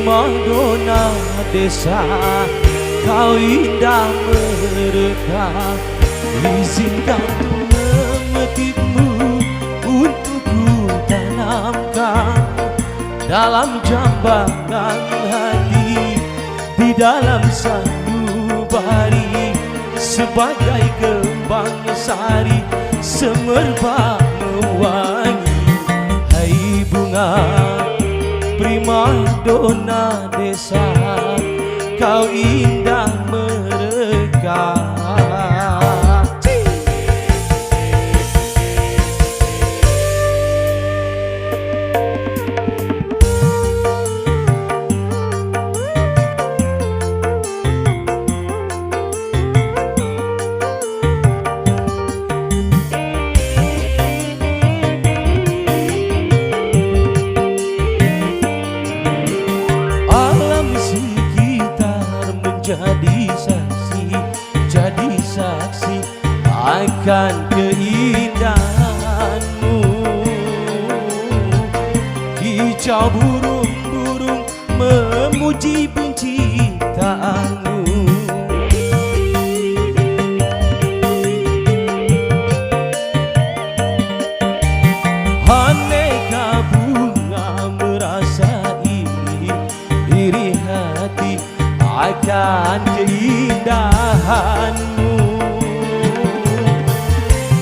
primadona desa, kau indah mereka. Izinkan ku memetikmu untuk ku tanamkan dalam jambangan hati, di dalam sanubari, sebagai kembang sari semerbak mewangi. Hai bunga primadona desa, kau indah mereka. Jadi saksi akan keindahanmu. Kicau burung-burung memuji penciptaanmu. Aneka bunga merasai iri hati akan keindahanmu,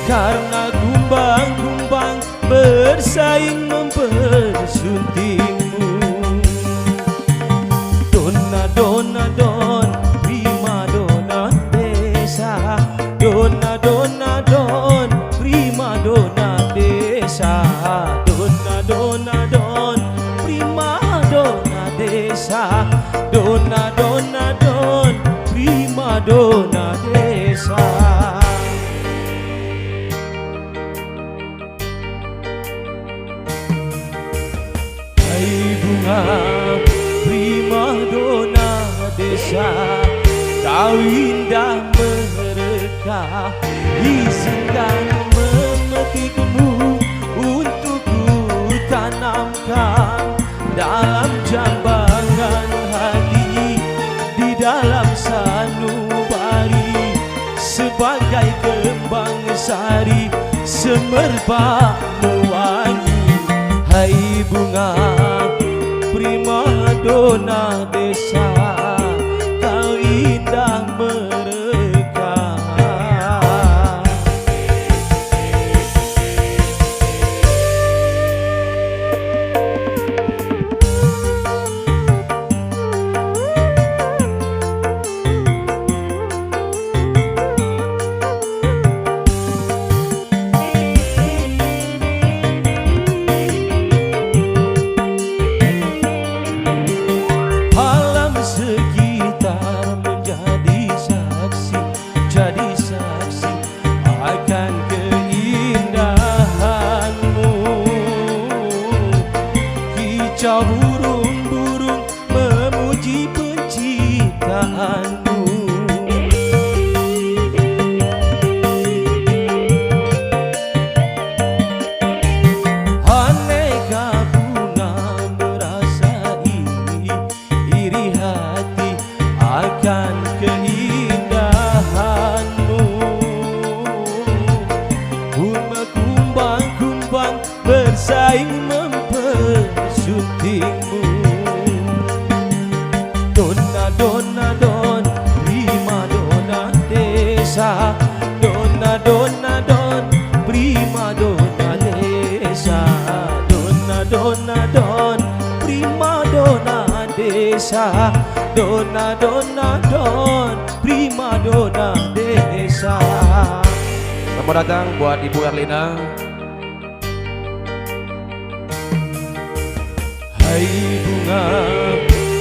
karena kumbang-kumbang bersaing mempersuntingmu. Dona, dona, don, primadona desa. Dona, dona, don, primadona desa. Dona, dona, don, primadona desa. Dona, dona, don, primadona desa. Hai bunga primadona desa, kau indah mereka. Izinkan memetikmu untuk ku tanamkan dalam jambangan hati, di dalam sanubari, sebagai kembang sari semerbak mewangi. Hai bunga primadona desa, kau indah mereka. Kicau burung-burung memuji penciptaanmu. Aneka bunga merasai iri hati akan keindahanmu. Bunga kumbang-kumbang bersaing mempersuntingmu. Dona, dona, don, primadona desa. Dona, dona, don, primadona desa. Dona, dona, don, primadona desa. Dona, dona, don, primadona desa. Selamat datang buat Ibu Erlina. Hai bunga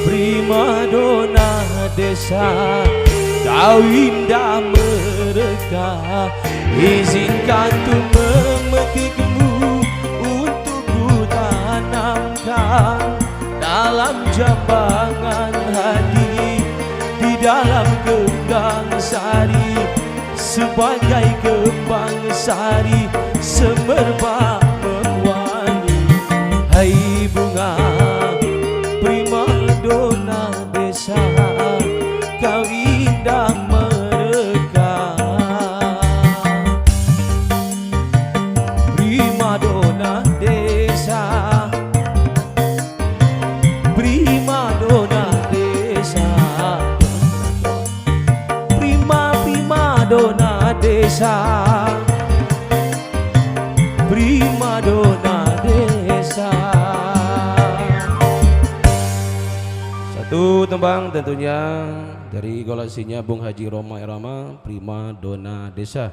primadona desa, kau indah mereka. Izinkan ku memetikmu untuk ku tanamkan dalam jambangan hati, di dalam genggang sari, sebagai kembang sari semerbak mewangi. Hai bunga primadona dona desa, kau indah mereka. Prima dona desa, prima dona desa, prima dona desa, prima dona desa. Satu tembang tentunya dari golasinya Bung Haji Roma Irama, Prima Dona Desa.